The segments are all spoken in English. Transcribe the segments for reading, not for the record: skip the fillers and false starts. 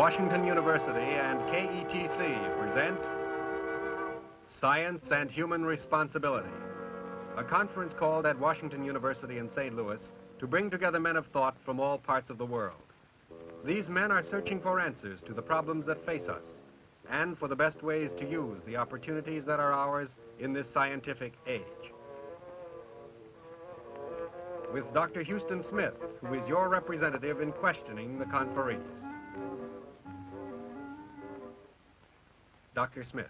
Washington University and KETC present Science and Human Responsibility, a conference called at Washington University in St. Louis to bring together men of thought from all parts of the world. These men are searching for answers to the problems that face us and for the best ways to use the opportunities that are ours in this scientific age. With Dr. Houston Smith, who is your representative in questioning the conferees. Dr. Smith.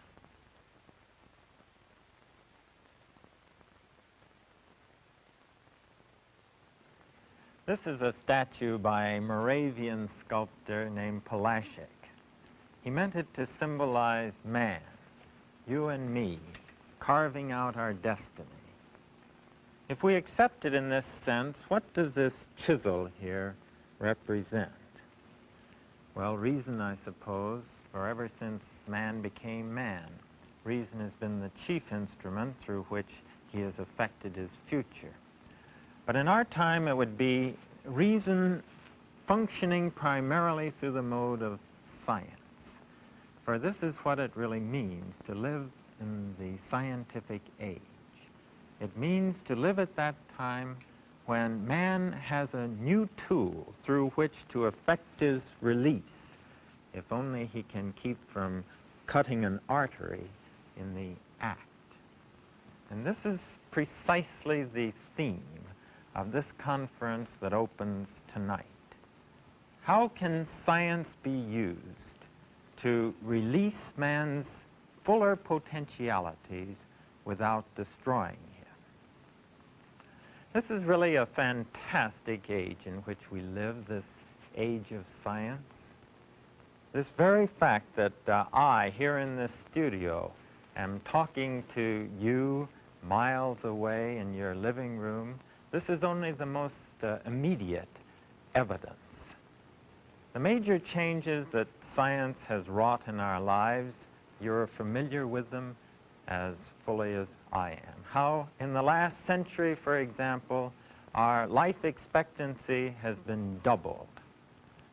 This is a statue by a Moravian sculptor named Polaszek. He meant it to symbolize man, you and me, carving out our destiny. If we accept it in this sense, what does this chisel here represent? Well, reason, I suppose, for ever since man became man, reason has been the chief instrument through which he has affected his future. But in our time, it would be reason functioning primarily through the mode of science. For this is what it really means to live in the scientific age. It means to live at that time when man has a new tool through which to effect his release, if only he can keep from cutting an artery in the act. And this is precisely the theme of this conference that opens tonight. How can science be used to release man's fuller potentialities without destroying him? This is really a fantastic age in which we live, this age of science. This very fact that I, here in this studio, am talking to you miles away in your living room, this is only the most immediate evidence. The major changes that science has wrought in our lives, you're familiar with them as fully as I am. How in the last century, for example, our life expectancy has been doubled.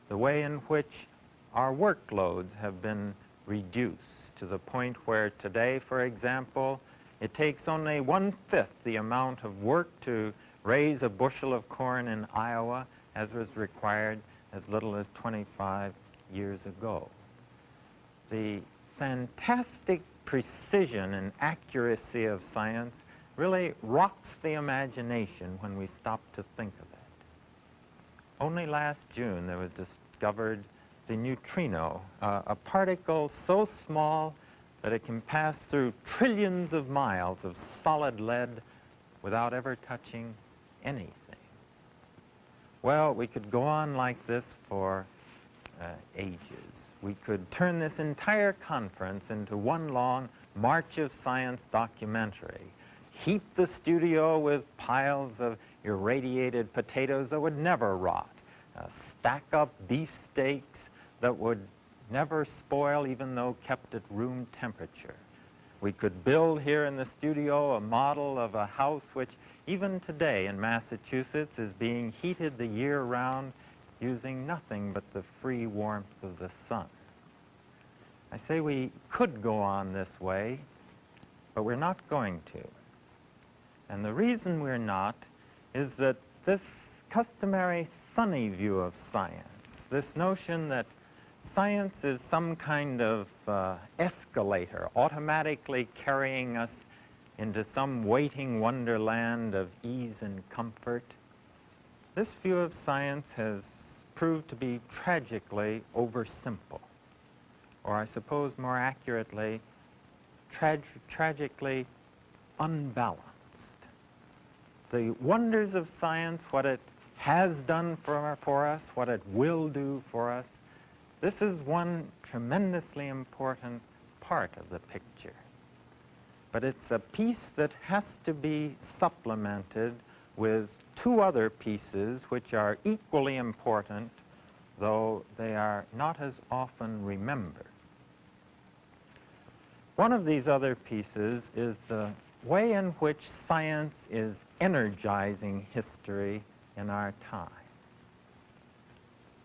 The way in which our workloads have been reduced to the point where today, for example, it takes only 1/5 the amount of work to raise a bushel of corn in Iowa as was required as little as 25 years ago. The fantastic precision and accuracy of science really rocks the imagination when we stop to think of it. Only last June there was discovered the neutrino, a particle so small that it can pass through trillions of miles of solid lead without ever touching anything. Well, we could go on like this for ages. We could turn this entire conference into one long March of Science documentary, heap the studio with piles of irradiated potatoes that would never rot, stack up beefsteaks that would never spoil even though kept at room temperature. We could build here in the studio a model of a house which even today in Massachusetts is being heated the year round using nothing but the free warmth of the sun. I say we could go on this way, but we're not going to. And the reason we're not is that this customary sunny view of science, this notion that science is some kind of escalator automatically carrying us into some waiting wonderland of ease and comfort, this view of science has proved to be tragically oversimple, or I suppose more accurately, tragically unbalanced. The wonders of science, what it has done for us, what it will do for us, this is one tremendously important part of the picture. But it's a piece that has to be supplemented with two other pieces which are equally important, though they are not as often remembered. One of these other pieces is the way in which science is energizing history in our time.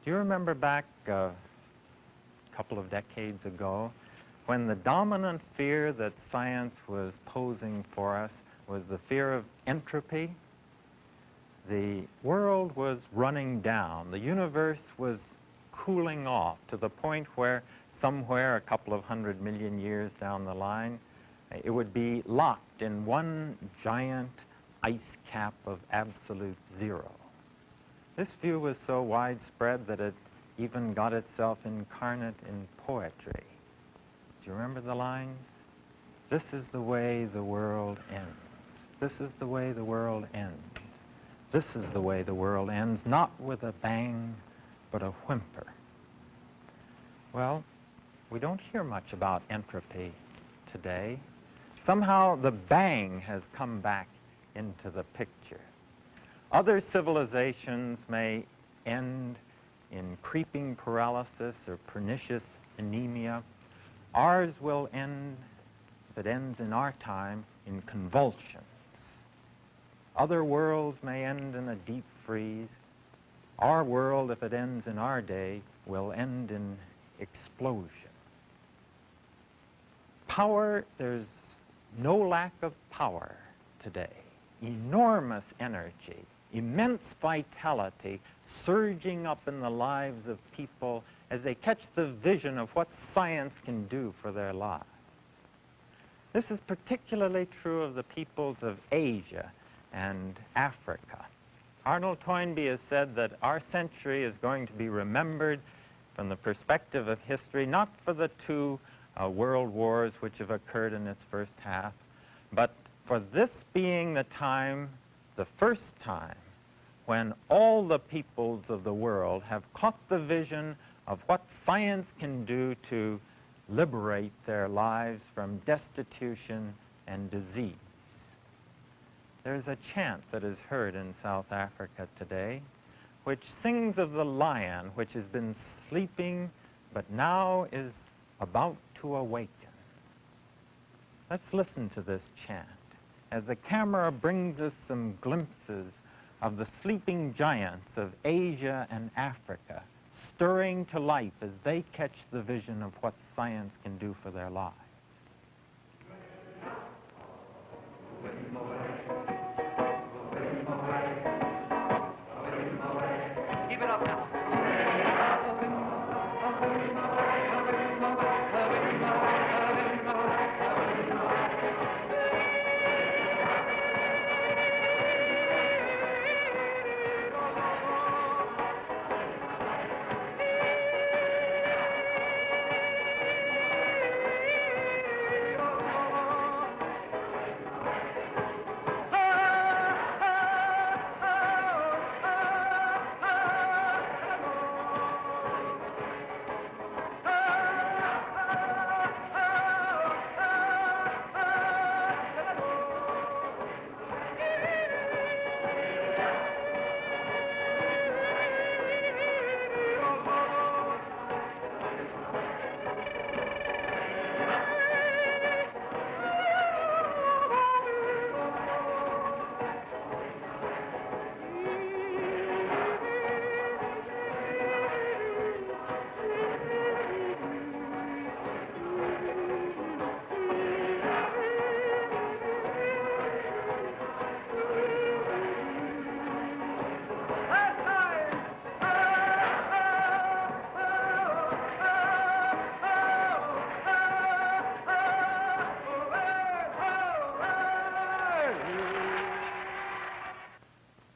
Do you remember back couple of decades ago, when the dominant fear that science was posing for us was the fear of entropy. The world was running down. The universe was cooling off to the point where somewhere a couple of 100 million years down the line, it would be locked in one giant ice cap of absolute zero. This view was so widespread that it even got itself incarnate in poetry. Do you remember the lines? This is the way the world ends. This is the way the world ends. This is the way the world ends, not with a bang, but a whimper. Well, we don't hear much about entropy today. Somehow the bang has come back into the picture. Other civilizations may end in creeping paralysis or pernicious anemia. Ours will end, if it ends in our time, in convulsions. Other worlds may end in a deep freeze. Our world, if it ends in our day, will end in explosion. Power, there's no lack of power today. Enormous energy, immense vitality surging up in the lives of people as they catch the vision of what science can do for their lives. This is particularly true of the peoples of Asia and Africa. Arnold Toynbee has said that our century is going to be remembered from the perspective of history, not for the two world wars which have occurred in its first half, but for this being the time, the first time, when all the peoples of the world have caught the vision of what science can do to liberate their lives from destitution and disease. There's a chant that is heard in South Africa today, which sings of the lion which has been sleeping but now is about to awaken. Let's listen to this chant as the camera brings us some glimpses of the sleeping giants of Asia and Africa, stirring to life as they catch the vision of what science can do for their lives. Keep it up now.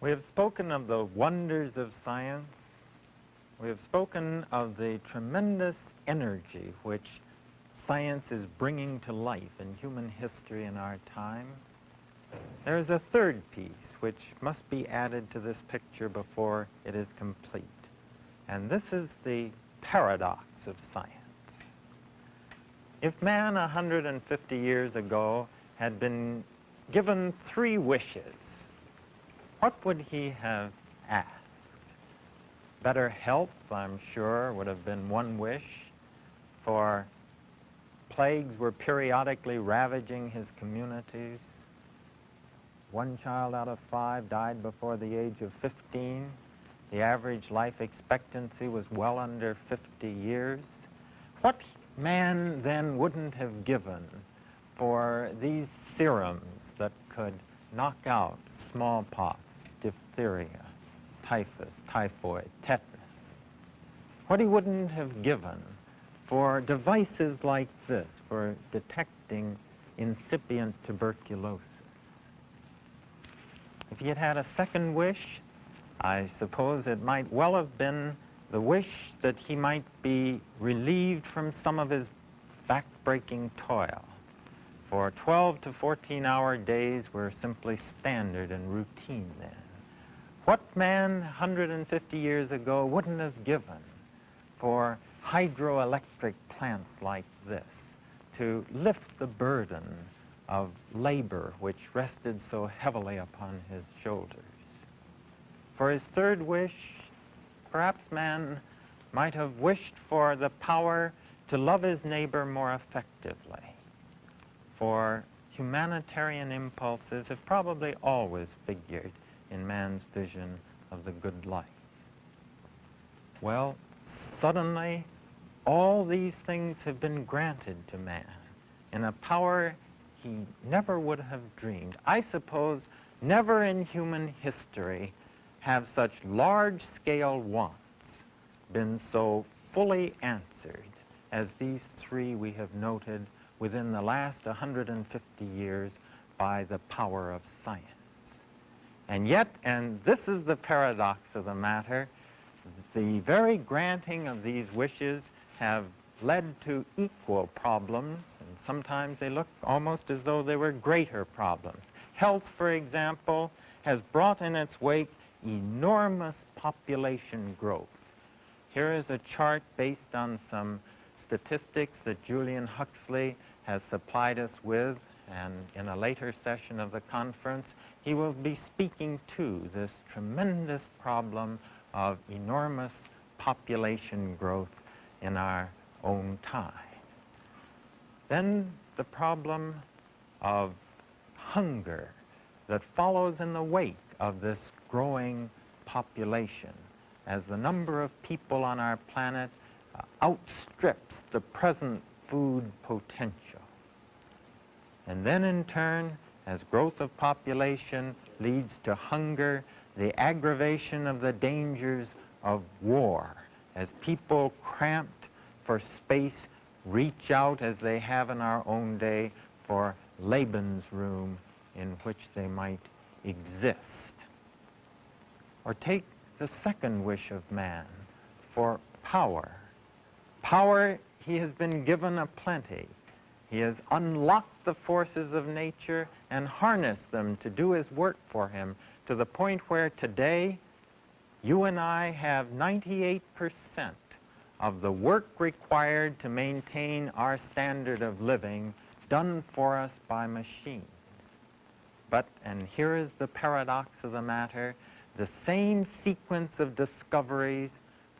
We have spoken of the wonders of science. We have spoken of the tremendous energy which science is bringing to life in human history in our time. There is a third piece which must be added to this picture before it is complete, and this is the paradox of science. If man 150 years ago had been given 3 wishes, what would he have asked? Better health, I'm sure, would have been one wish, for plagues were periodically ravaging his communities. 1 child out of 5 died before the age of 15. The average life expectancy was well under 50 years. What man then wouldn't have given for these serums that could knock out smallpox, diphtheria, typhus, typhoid, tetanus? What he wouldn't have given for devices like this for detecting incipient tuberculosis? If he had had a second wish, I suppose it might well have been the wish that he might be relieved from some of his back-breaking toil. For 12 to 14-hour days were simply standard and routine then. What man 150 years ago wouldn't have given for hydroelectric plants like this to lift the burden of labor which rested so heavily upon his shoulders? For his third wish, perhaps man might have wished for the power to love his neighbor more effectively. For humanitarian impulses have probably always figured in man's vision of the good life. Well, suddenly, all these things have been granted to man in a power he never would have dreamed. I suppose never in human history have such large-scale wants been so fully answered as these three we have noted within the last 150 years by the power of science. And yet, and this is the paradox of the matter, the very granting of these wishes have led to equal problems, and sometimes they look almost as though they were greater problems. Health, for example, has brought in its wake enormous population growth. Here is a chart based on some statistics that Julian Huxley has supplied us with, and in a later session of the conference, he will be speaking to this tremendous problem of enormous population growth in our own time. Then the problem of hunger that follows in the wake of this growing population as the number of people on our planet outstrips the present food potential. And then in turn, as growth of population leads to hunger, the aggravation of the dangers of war, as people cramped for space reach out, as they have in our own day, for Lebensraum in which they might exist. Or take the second wish of man for power. Power he has been given aplenty. He has unlocked the forces of nature and harnessed them to do his work for him, to the point where today you and I have 98% of the work required to maintain our standard of living done for us by machines. But, and here is the paradox of the matter, the same sequence of discoveries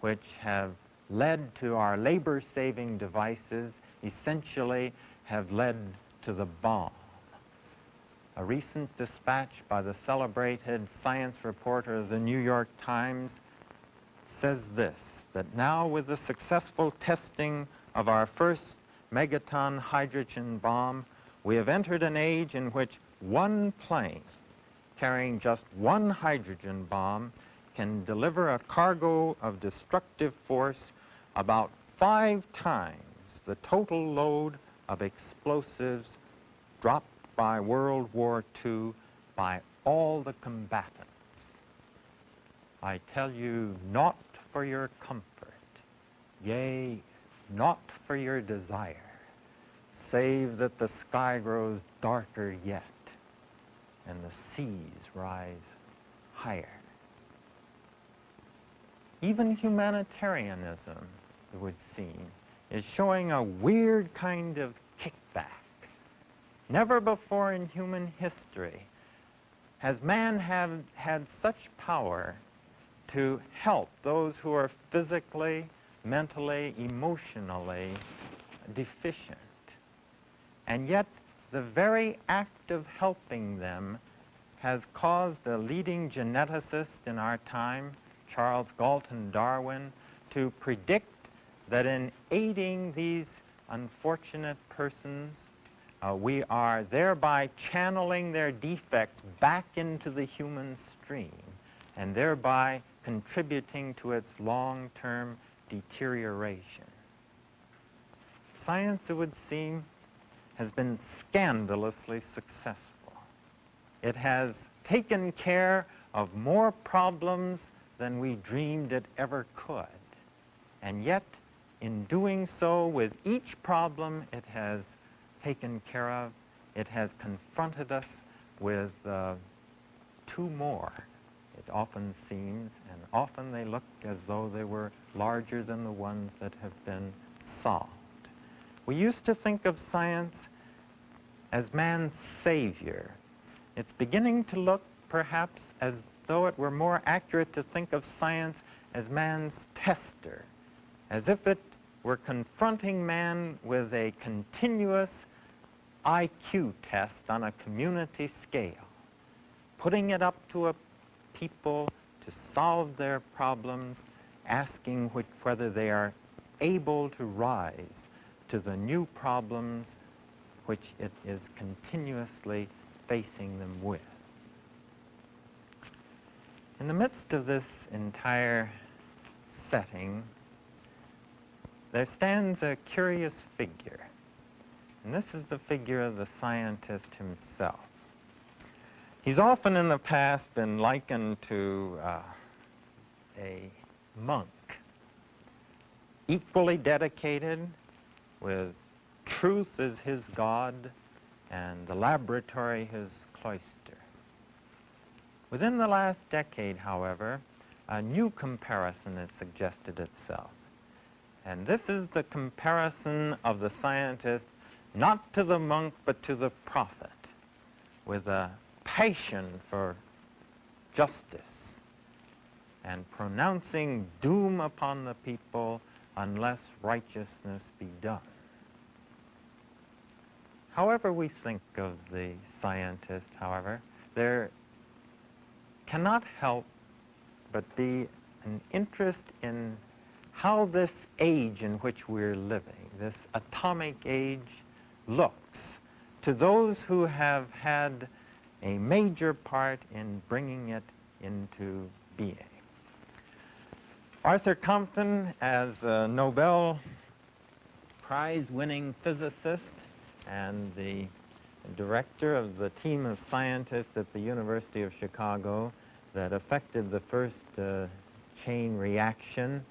which have led to our labor-saving devices essentially have led to the bomb. A recent dispatch by the celebrated science reporter of the New York Times says this, that now with the successful testing of our first megaton hydrogen bomb, we have entered an age in which one plane carrying just one hydrogen bomb can deliver a cargo of destructive force about 5 times the total load of explosives dropped by World War II by all the combatants. I tell you, not for your comfort, yea, not for your desire, save that the sky grows darker yet, and the seas rise higher. Even humanitarianism, it would seem, is showing a weird kind of kickback. Never before in human history has man had such power to help those who are physically, mentally, emotionally deficient. And yet, the very act of helping them has caused a leading geneticist in our time, Charles Galton Darwin, to predict that in aiding these unfortunate persons, we are thereby channeling their defects back into the human stream and thereby contributing to its long-term deterioration. Science, it would seem, has been scandalously successful. It has taken care of more problems than we dreamed it ever could. And yet, in doing so, with each problem it has taken care of, it has confronted us with two more, it often seems, and often they look as though they were larger than the ones that have been solved. We used to think of science as man's savior. It's beginning to look, perhaps, as though it were more accurate to think of science as man's tester, as if it were confronting man with a continuous IQ test on a community scale, putting it up to a people to solve their problems, asking whether they are able to rise to the new problems which it is continuously facing them with. In the midst of this entire setting, there stands a curious figure, and this is the figure of the scientist himself. He's often in the past been likened to a monk, equally dedicated, with truth as his God and the laboratory his cloister. Within the last decade, however, a new comparison has suggested itself. And this is the comparison of the scientist not to the monk but to the prophet, with a passion for justice and pronouncing doom upon the people unless righteousness be done. However we think of the scientist, however, there cannot help but be an interest in how this age in which we're living, this atomic age, looks to those who have had a major part in bringing it into being. Arthur Compton, as a Nobel Prize-winning physicist and the director of the team of scientists at the University of Chicago that effected the first chain reaction,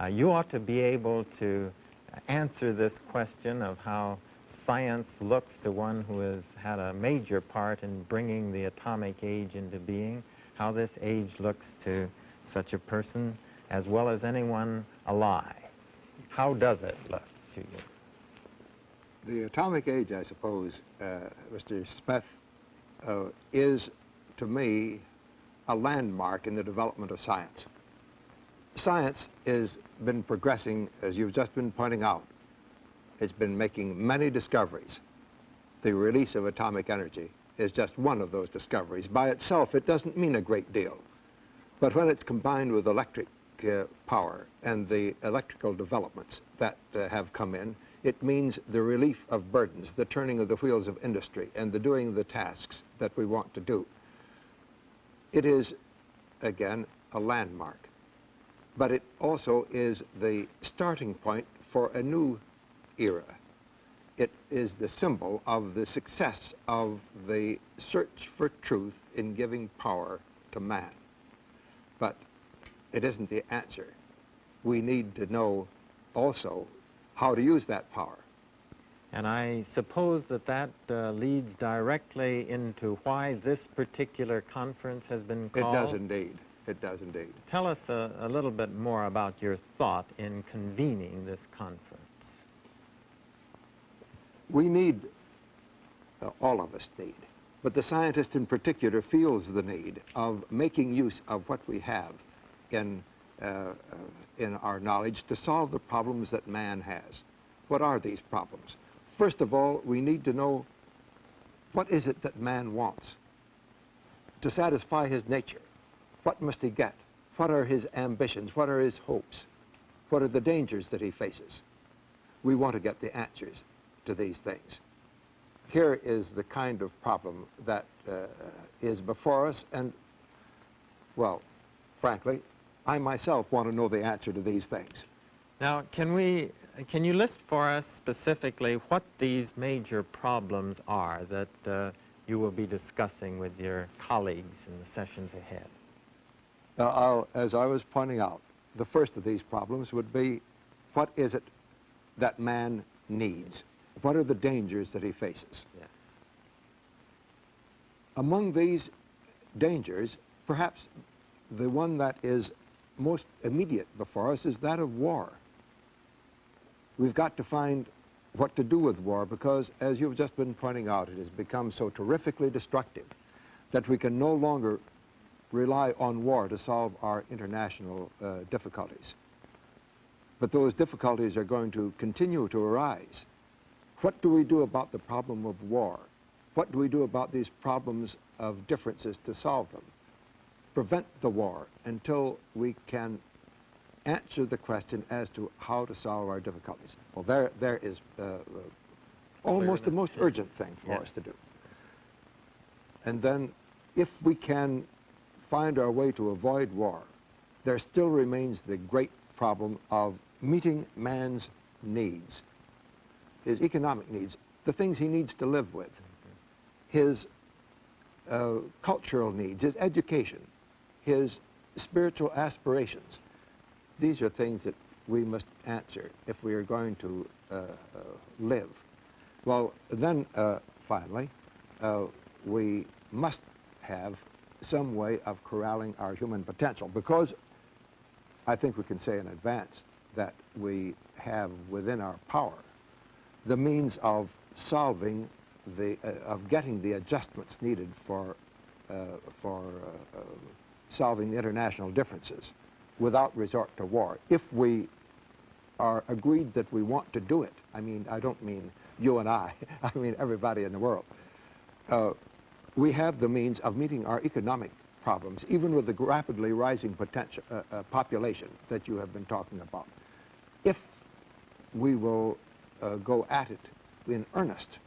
you ought to be able to answer this question of how science looks to one who has had a major part in bringing the atomic age into being, how this age looks to such a person as well as anyone alive. How does it look to you? The atomic age, I suppose, Mr. Smith, is, to me, a landmark in the development of science. Science has been progressing, as you've just been pointing out. It's been making many discoveries. The release of atomic energy is just one of those discoveries. By itself, it doesn't mean a great deal. But when it's combined with electric power and the electrical developments that have come in, it means the relief of burdens, the turning of the wheels of industry, and the doing of the tasks that we want to do. It is, again, a landmark. But it also is the starting point for a new era. It is the symbol of the success of the search for truth in giving power to man. But it isn't the answer. We need to know also how to use that power. And I suppose that leads directly into why this particular conference has been called. It does indeed. It does indeed. Tell us a little bit more about your thought in convening this conference. We need, all of us need, but the scientist in particular feels the need of making use of what we have in our knowledge to solve the problems that man has. What are these problems? First of all, we need to know what is it that man wants to satisfy his nature. What must he get? What are his ambitions? What are his hopes? What are the dangers that he faces? We want to get the answers to these things. Here is the kind of problem that is before us, and, well, frankly, I myself want to know the answer to these things. Now, can you list for us specifically what these major problems are that you will be discussing with your colleagues in the sessions ahead? As I was pointing out, the first of these problems would be, what is it that man needs? What are the dangers that he faces? Yes. Among these dangers, perhaps the one that is most immediate before us is that of war. We've got to find what to do with war because, as you've just been pointing out, it has become so terrifically destructive that we can no longer rely on war to solve our international difficulties. But those difficulties are going to continue to arise. What do we do about the problem of war? What do we do about these problems of differences to solve them? Prevent the war until we can answer the question as to how to solve our difficulties. Well, there is almost the most urgent thing for us to do. And then, if we can find our way to avoid war, there still remains the great problem of meeting man's needs, his economic needs, the things he needs to live with, his cultural needs, his education, his spiritual aspirations. These are things that we must answer if we are going to live. Well, then, finally, we must have some way of corralling our human potential, because I think we can say in advance that we have within our power the means of solving of getting the adjustments needed for solving the international differences without resort to war. If we are agreed that we want to do it, I mean, I don't mean you and I mean everybody in the world, we have the means of meeting our economic problems, even with the rapidly rising potential population that you have been talking about, if we will go at it in earnest.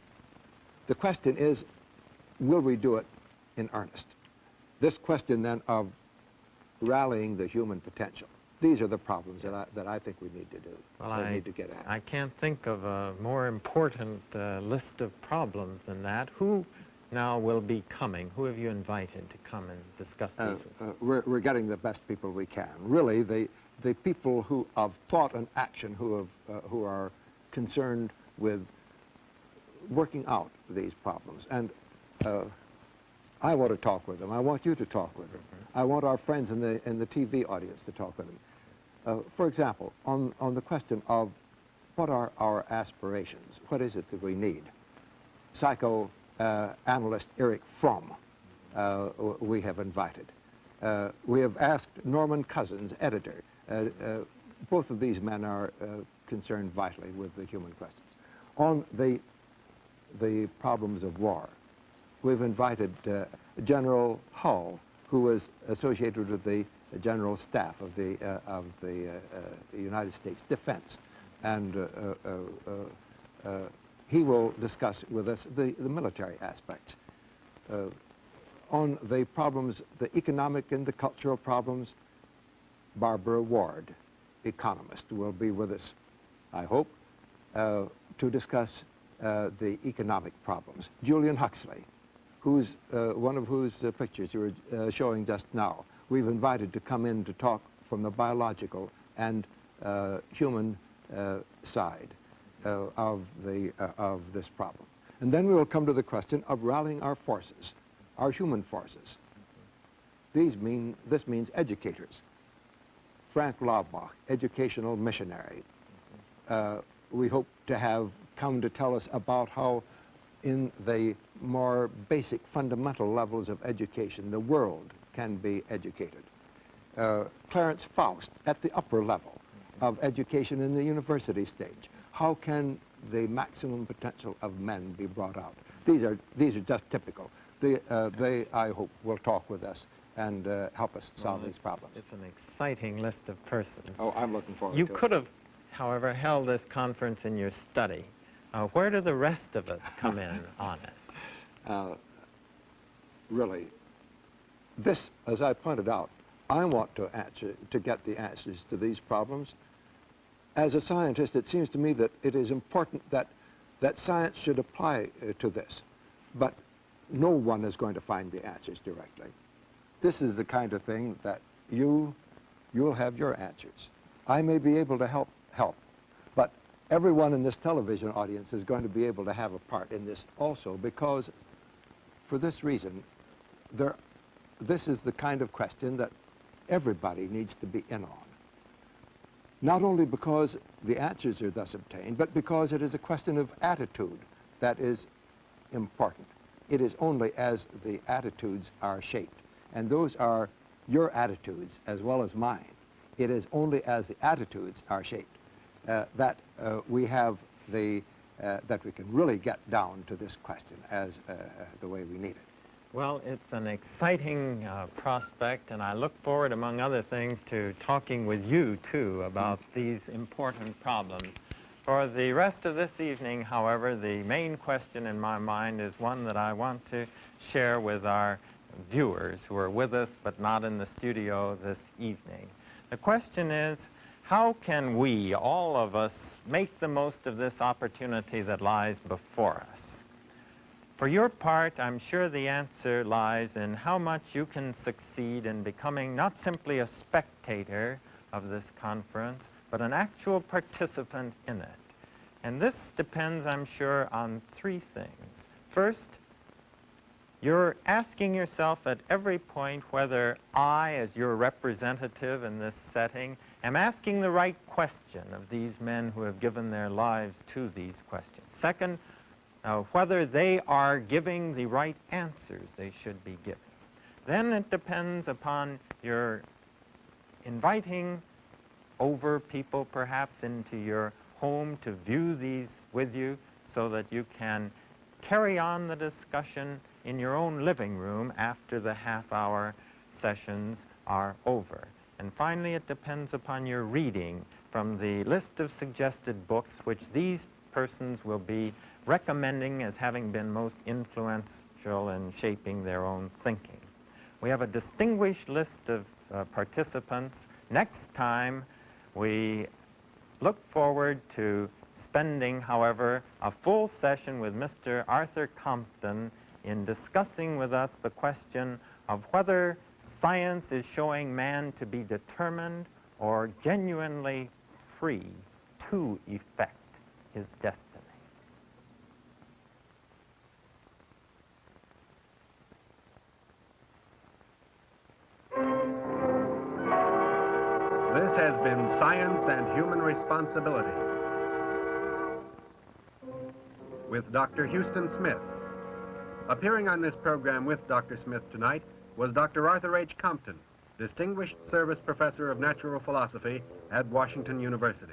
The question is, will we do it in earnest? This question then of rallying the human potential. These are the problems that I think we need to do. Well, need to get at. I can't think of a more important list of problems than that. Who now will be coming? Who have you invited to come and discuss these? We're getting the best people we can. Really, the people who of thought and action who are concerned with working out these problems. And I want to talk with them. I want you to talk with them. I want our friends in the TV audience to talk with them. For example, on the question of what are our aspirations? What is it that we need? Psychoanalyst Erich Fromm we have invited. We have asked Norman Cousins, editor. Both of these men are concerned vitally with the human questions. On the problems of war, we've invited General Hull, who was associated with the General Staff of the United States Defense, and he will discuss with us the military aspects. On the problems, the economic and the cultural problems, Barbara Ward, economist, will be with us, I hope, to discuss the economic problems. Julian Huxley, one of whose pictures you were showing just now, we've invited to come in to talk from the biological and human side of this problem. And then we will come to the question of rallying our forces, our human forces. This means educators. Frank Laubach, educational missionary. We hope to have come to tell us about how in the more basic fundamental levels of education the world can be educated. Clarence Faust at the upper level of education in the university stage. How can the maximum potential of men be brought out? These are just typical. They, I hope, will talk with us and help us solve these problems. It's an exciting list of persons. Oh, I'm looking forward You to it. could have, however, held this conference in your study. Where do the rest of us come in on it? Really, this, as I pointed out, I want to get the answers to these problems. As a scientist, it seems to me that it is important that science should apply to this, but no one is going to find the answers directly. This is the kind of thing that you'll have your answers. I may be able to help, but everyone in this television audience is going to be able to have a part in this also, because for this reason, this is the kind of question that everybody needs to be in on. Not only because the answers are thus obtained, but because it is a question of attitude that is important. It is only as the attitudes are shaped, and those are your attitudes as well as mine. It is only as the attitudes are shaped that we have that we can really get down to this question as the way we need it. Well, it's an exciting prospect, and I look forward, among other things, to talking with you, too, about these important problems. For the rest of this evening, however, the main question in my mind is one that I want to share with our viewers who are with us but not in the studio this evening. The question is, how can we, all of us, make the most of this opportunity that lies before us? For your part, I'm sure the answer lies in how much you can succeed in becoming not simply a spectator of this conference, but an actual participant in it. And this depends, I'm sure, on three things. First, you're asking yourself at every point whether I, as your representative in this setting, am asking the right question of these men who have given their lives to these questions. Second, whether they are giving the right answers they should be giving. Then it depends upon your inviting over people perhaps into your home to view these with you so that you can carry on the discussion in your own living room after the half-hour sessions are over. And finally, it depends upon your reading from the list of suggested books which these persons will be recommending as having been most influential in shaping their own thinking. We have a distinguished list of participants. Next time, we look forward to spending, however, a full session with Mr. Arthur Compton in discussing with us the question of whether science is showing man to be determined or genuinely free to effect his destiny. This has been Science and Human Responsibility with Dr. Houston Smith. Appearing on this program with Dr. Smith tonight was Dr. Arthur H. Compton, Distinguished Service Professor of Natural Philosophy at Washington University.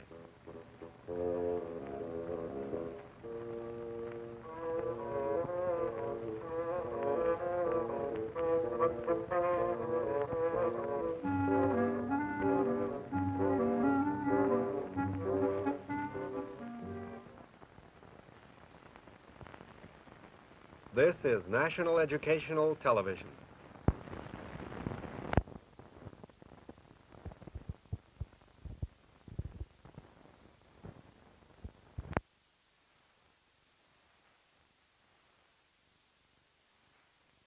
This is National Educational Television.